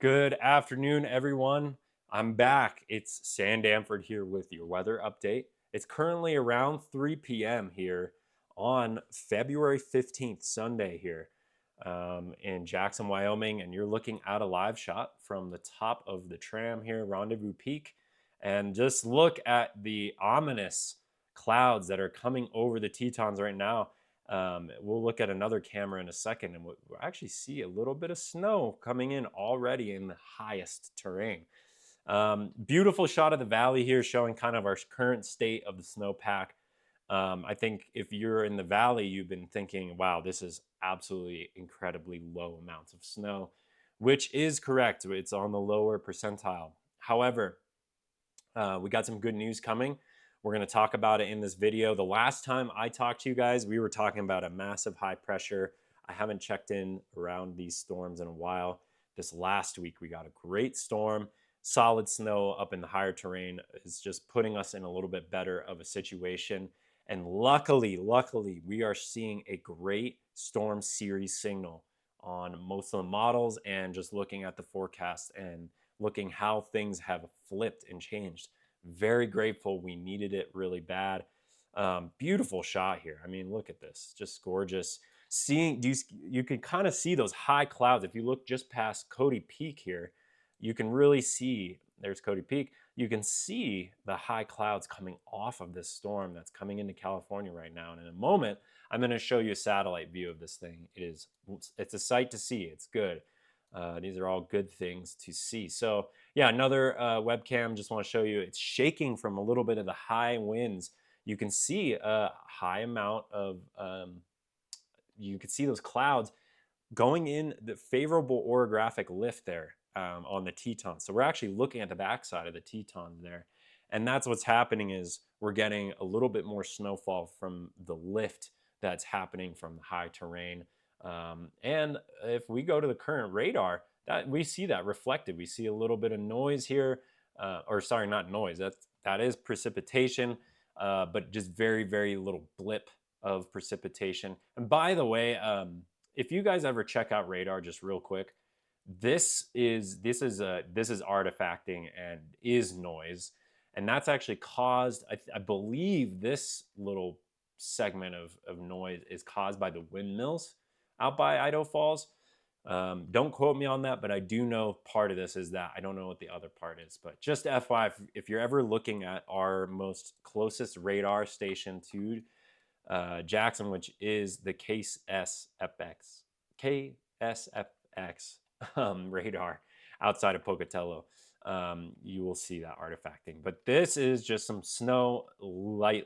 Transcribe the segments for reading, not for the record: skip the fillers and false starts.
Good afternoon, everyone. I'm back. It's Sam Danford here with your weather update. It's currently around 3 p.m. here on February 15th, Sunday, here in Jackson, Wyoming. And you're looking at a live shot from the top of the tram here, Rendezvous Peak. And just look at the ominous clouds that are coming over the Tetons right now. We'll look at another camera in a second, and we'll actually see a little bit of snow coming in already in the highest terrain. Beautiful shot of the valley here, showing kind of our current state of the snowpack. I think if you're in the valley, you've been thinking, wow, this is absolutely incredibly low amounts of snow, which is correct. It's on the lower percentile. However, we got some good news coming. We're going to talk about it in this video. The last time I talked to you guys, we were talking about a massive high pressure. I haven't checked in around these storms in a while. This last week, we got a great storm. Solid snow up in the higher terrain is just putting us in a little bit better of a situation. And luckily, we are seeing a great storm series signal on most of the models, and just looking at the forecast and looking how things have flipped and changed. Very grateful. We needed it really bad. Beautiful shot here. I mean, look at this, just gorgeous. Seeing you can kind of see those high clouds. If you look just past Cody Peak here, you can really see, there's Cody Peak. You can see the high clouds coming off of this storm that's coming into California right now. And in a moment, I'm going to show you a satellite view of this thing. It's a sight to see. It's good. These are all good things to see. So yeah, another webcam. Just want to show you it's shaking from a little bit of the high winds. You can see a high amount of, you can see those clouds going in the favorable orographic lift there on the Tetons. So we're actually looking at the backside of the Tetons there. And that's what's happening, is we're getting a little bit more snowfall from the lift that's happening from the high terrain. And if we go to the current radar, that we see that reflected. We see a little bit of noise here, or sorry, not noise. That is precipitation, but just very, very little blip of precipitation. And by the way, if you guys ever check out radar, just real quick, this is artifacting and is noise, and that's actually caused. I believe this little segment of noise is caused by the windmills out by Idaho Falls. Don't quote me on that, but I do know part of this is that. I don't know what the other part is, but just FYI, if you're ever looking at our most closest radar station to Jackson, which is the KSFX radar outside of Pocatello, you will see that artifacting. But this is just some snow, light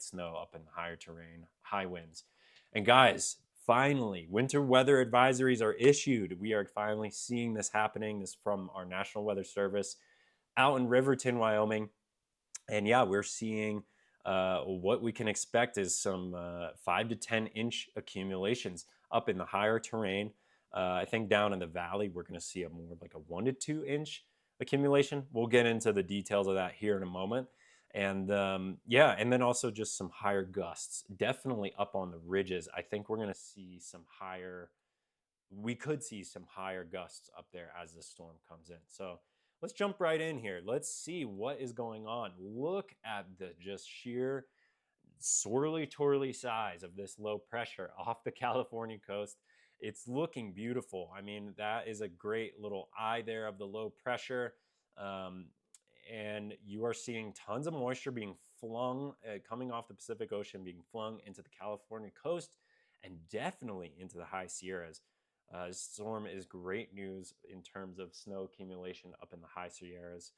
snow up in the higher terrain, high winds. And guys, finally, winter weather advisories are issued. We are finally seeing this happening. This from our National Weather Service out in Riverton, Wyoming. And yeah, we're seeing what we can expect is some 5 to 10 inch accumulations up in the higher terrain. I think down in the valley, we're going to see a more like a 1 to 2 inch accumulation. We'll get into the details of that here in a moment. And yeah, and then also just some higher gusts, definitely up on the ridges. I think we're going to see some higher, we could see some higher gusts up there as the storm comes in. So let's jump right in here. Let's see what is going on. Look at the just sheer swirly twirly size of this low pressure off the California coast. It's looking beautiful. I mean, that is a great little eye there of the low pressure. And you are seeing tons of moisture being flung, coming off the Pacific Ocean, being flung into the California coast, and definitely into the high Sierras. Storm is great news in terms of snow accumulation up in the high Sierras,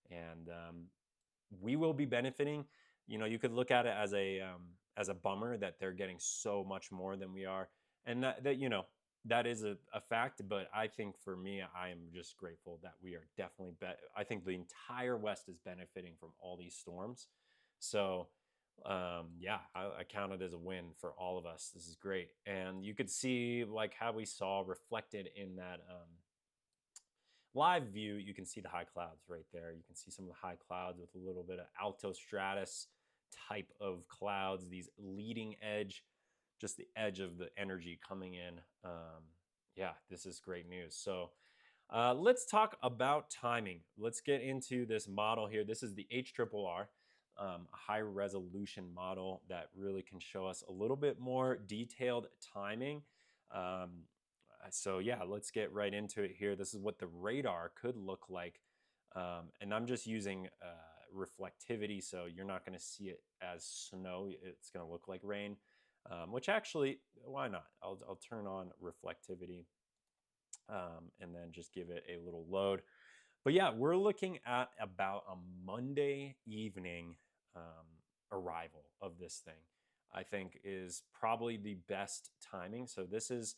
and we will be benefiting. You know, you could look at it as a bummer that they're getting so much more than we are, and that you know, that is a fact. But I think for me, I am just grateful that we are definitely. I think the entire West is benefiting from all these storms. So yeah, I count it as a win for all of us. This is great. And you could see like how we saw reflected in that live view. You can see the high clouds right there. You can see some of the high clouds with a little bit of alto stratus type of clouds, these leading edge, just the edge of the energy coming in. Yeah, this is great news. So Let's talk about timing. Let's get into this model here. This is the HRRR, a high resolution model that really can show us a little bit more detailed timing. Um, so yeah, let's get right into it here. This is what the radar could look like. And I'm just using reflectivity, so you're not going to see it as snow. It's going to look like rain, which actually, why not? I'll turn on reflectivity and then just give it a little load. But yeah, we're looking at about a Monday evening arrival of this thing. I think is probably the best timing. So this is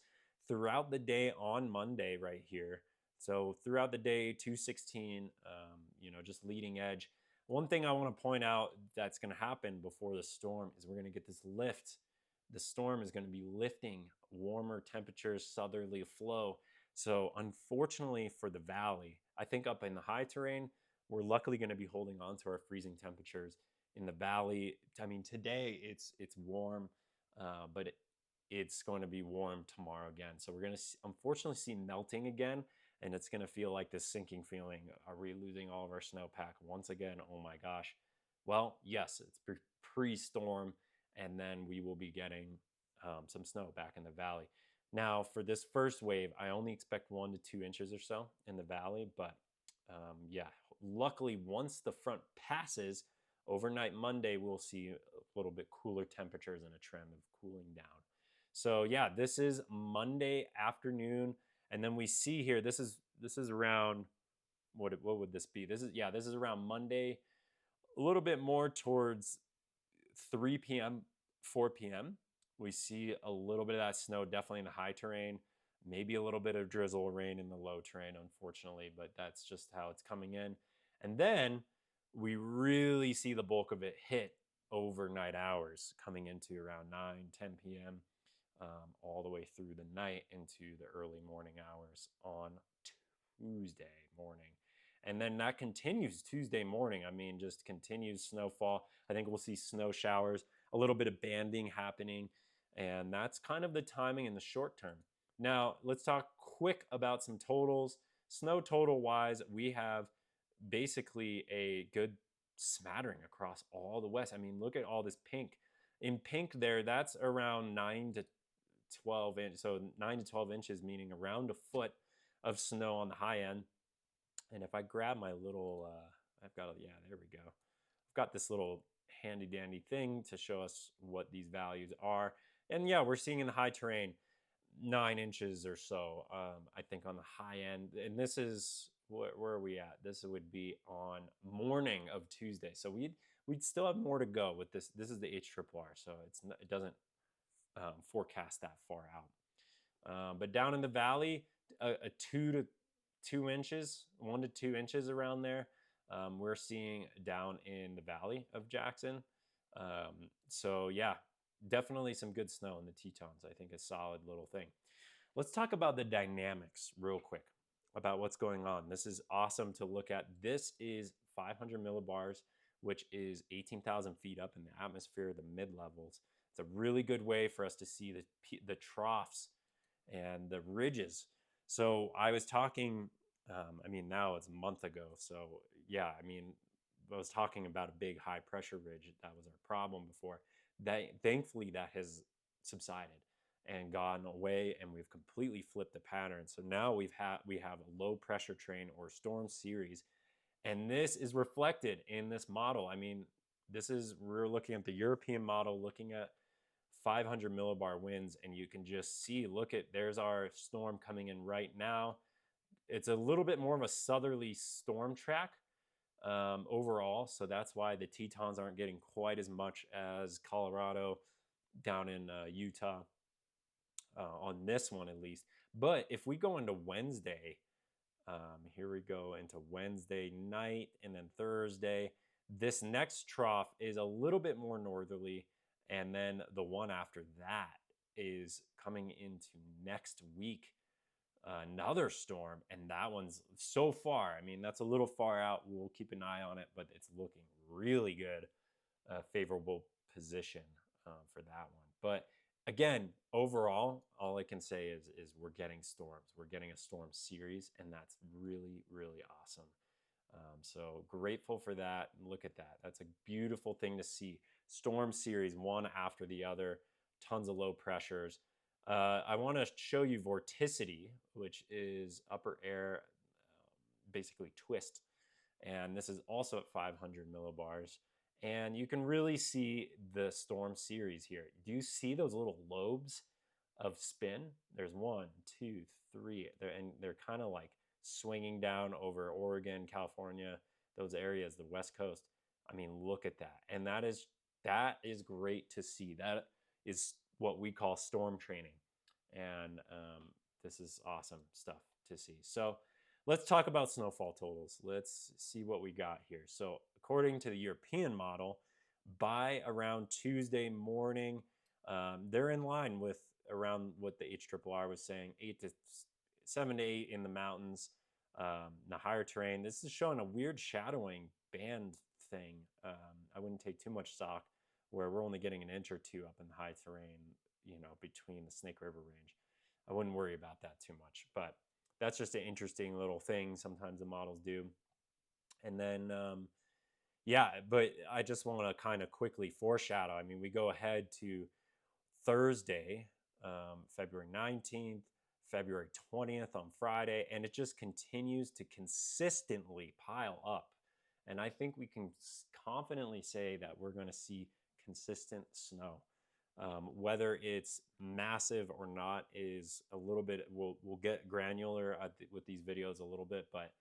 throughout the day on Monday right here. So throughout the day, 216, just leading edge. One thing I want to point out that's going to happen before the storm is we're going to get this lift. The storm is going to be lifting warmer temperatures, southerly flow. So unfortunately for the valley, I think up in the high terrain, we're luckily going to be holding on to our freezing temperatures. In the valley, I mean, today it's warm, but it's going to be warm tomorrow again. So we're going to unfortunately see melting again, and it's going to feel like this sinking feeling. Are we losing all of our snowpack once again? Oh my gosh. Well, yes, it's pre-storm, and then we will be getting some snow back in the valley. Now, for this first wave, I only expect 1 to 2 inches or so in the valley, but yeah, luckily, once the front passes, overnight Monday, we'll see a little bit cooler temperatures and a trend of cooling down. So yeah, this is Monday afternoon, and then we see here this is around what would this be? This is around Monday, a little bit more towards 3 p.m., 4 p.m. We see a little bit of that snow definitely in the high terrain, maybe a little bit of drizzle rain in the low terrain, unfortunately, but that's just how it's coming in. And then we really see the bulk of it hit overnight hours coming into around 9, 10 p.m., all the way through the night into the early morning hours on Tuesday morning. And then that continues Tuesday morning. I mean, just continues snowfall. I think we'll see snow showers, a little bit of banding happening. And that's kind of the timing in the short term. Now, let's talk quick about some totals. Snow total wise, we have basically a good smattering across all the west. I mean, look at all this pink. In pink there, that's around 9 to 12 inches. So 9 to 12 inches, meaning around a foot of snow on the high end. And if I grab my little, yeah, there we go. I've got this little handy dandy thing to show us what these values are. And yeah, we're seeing in the high terrain 9 inches or so, I think on the high end. And this is, where are we at? This would be on morning of Tuesday. So we'd still have more to go with this. This is the HRRR, so it doesn't forecast that far out. But down in the valley, a 2 to 2 inches, 1 to 2 inches around there. We're seeing down in the valley of Jackson. So yeah, definitely some good snow in the Tetons. I think a solid little thing. Let's talk about the dynamics real quick about what's going on. This is awesome to look at. This is 500 millibars, which is 18,000 feet up in the atmosphere, the mid levels. It's a really good way for us to see the troughs and the ridges. So I was talking, now it's a month ago. So yeah, I was talking about a big high pressure ridge. That was our problem before. Thankfully that has subsided and gone away, and we've completely flipped the pattern. So now we have a low pressure train or storm series, and this is reflected in this model. We're looking at the European model, looking at 500 millibar winds, and you can just see, there's our storm coming in right now. It's a little bit more of a southerly storm track overall, so that's why the Tetons aren't getting quite as much as Colorado, down in Utah, on this one at least. But if we go into Wednesday, here we go into Wednesday night and then Thursday, this next trough is a little bit more northerly, and then the one after that is coming into next week, another storm, and that one's so far, that's a little far out. We'll keep an eye on it, but it's looking really good, favorable position for that one. But Again, overall, all I can say is we're getting storms. We're getting a storm series, and that's really, really awesome. So grateful for that. Look at that. That's a beautiful thing to see. Storm series, one after the other, tons of low pressures. I want to show you vorticity, which is upper air, basically twist. And this is also at 500 millibars. And you can really see the storm series here. Do you see those little lobes of spin? There's one, two, three, and they're kind of like swinging down over Oregon, California, those areas, the West Coast. I mean, look at that. And that is great to see. That is what we call storm training. And this is awesome stuff to see. So let's talk about snowfall totals. Let's see what we got here. So according to the European model, by around Tuesday morning, they're in line with around what the HRRR was saying, 7 to 8 in the mountains, the higher terrain. This is showing a weird shadowing band thing. I wouldn't take too much stock where we're only getting an inch or two up in the high terrain, between the Snake River range. I wouldn't worry about that too much, but that's just an interesting little thing sometimes the models do. And then, yeah, but I just want to kind of quickly foreshadow. I mean, we go ahead to Thursday, February 19th, February 20th on Friday, and it just continues to consistently pile up. And I think we can confidently say that we're going to see consistent snow. Whether it's massive or not is a little bit, we'll get granular with these videos a little bit, but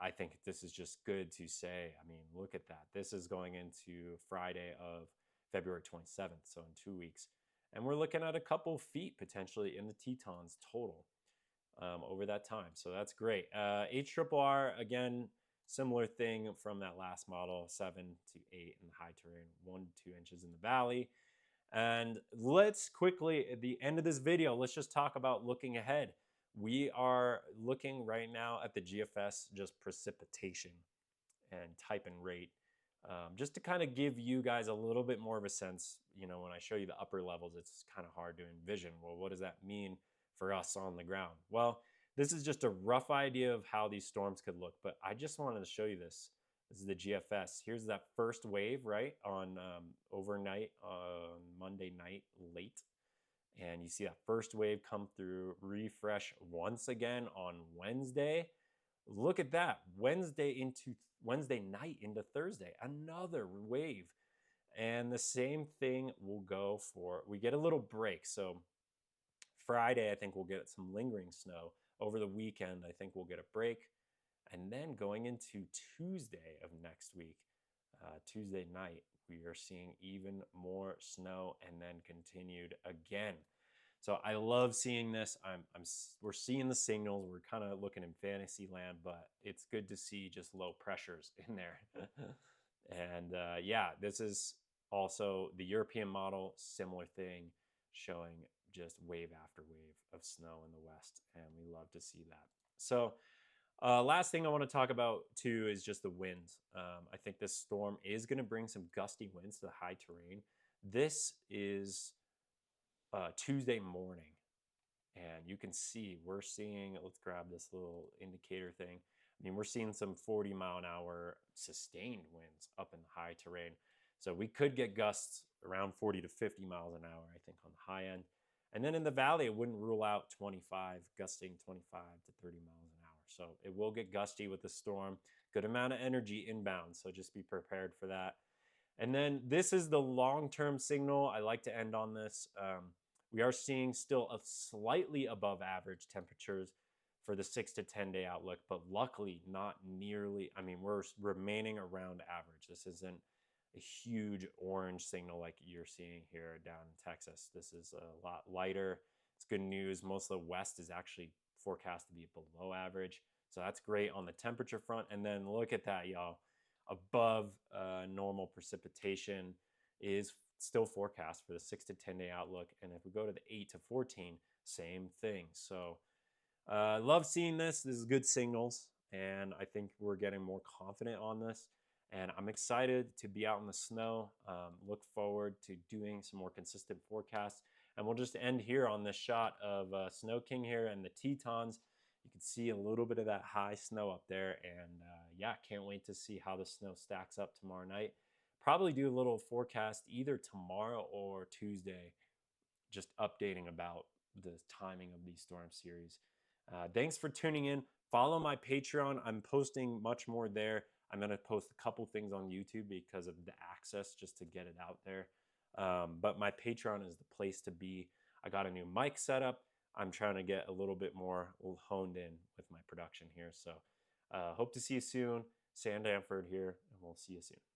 I think this is just good to say. I mean, look at that. This is going into Friday of February 27th, so in 2 weeks. And we're looking at a couple feet potentially in the Tetons total over that time. So that's great. HRRR, again, similar thing from that last model, 7 to 8 in the high terrain, 1 to 2 inches in the valley. And let's quickly, at the end of this video, let's just talk about looking ahead. We are looking right now at the GFS, just precipitation and type and rate, just to kind of give you guys a little bit more of a sense. When I show you the upper levels, it's kind of hard to envision. Well, what does that mean for us on the ground? Well, this is just a rough idea of how these storms could look, but I just wanted to show you this. This is the GFS. Here's that first wave, right, on overnight, on Monday night late. And you see that first wave come through, refresh once again on Wednesday. Look at that. Wednesday night into Thursday, another wave. And the same thing will go for, we get a little break. So Friday, I think we'll get some lingering snow. Over the weekend, I think we'll get a break. And then going into Tuesday of next week, Tuesday night, we are seeing even more snow and then continued again. So I love seeing this. We're seeing the signals. We're kind of looking in fantasy land, but it's good to see just low pressures in there. And yeah, this is also the European model, similar thing, showing just wave after wave of snow in the west, and we love to see that. So last thing I want to talk about too is just the winds. I think this storm is going to bring some gusty winds to the high terrain. This is Tuesday morning, and you can see we're seeing, let's grab this little indicator thing. I mean, we're seeing some 40-mile-an-hour sustained winds up in the high terrain. So we could get gusts around 40 to 50 miles an hour, I think, on the high end. And then in the valley, it wouldn't rule out 25, gusting 25 to 30 miles an hour. So it will get gusty with the storm. Good amount of energy inbound, so just be prepared for that. And then this is the long-term signal. I like to end on this. We are seeing still a slightly above average temperatures for the 6 to 10 day outlook, but luckily not nearly. I mean, we're remaining around average. This isn't a huge orange signal like you're seeing here down in Texas. This is a lot lighter. It's good news. Most of the west is actually forecast to be below average. So that's great on the temperature front. And then look at that, y'all. Above normal precipitation is still forecast for the 6 to 10 day outlook. And if we go to the 8 to 14, same thing. So love seeing this. This is good signals. And I think we're getting more confident on this. And I'm excited to be out in the snow. Look forward to doing some more consistent forecasts. And we'll just end here on this shot of Snow King here and the Tetons. You can see a little bit of that high snow up there. And yeah, can't wait to see how the snow stacks up tomorrow night. Probably do a little forecast either tomorrow or Tuesday, just updating about the timing of these storm series. Thanks for tuning in. Follow my Patreon. I'm posting much more there. I'm going to post a couple things on YouTube because of the access just to get it out there. But my Patreon is the place to be. I got a new mic setup. I'm trying to get a little bit more honed in with my production here. So hope to see you soon. Sam Danford here, and we'll see you soon.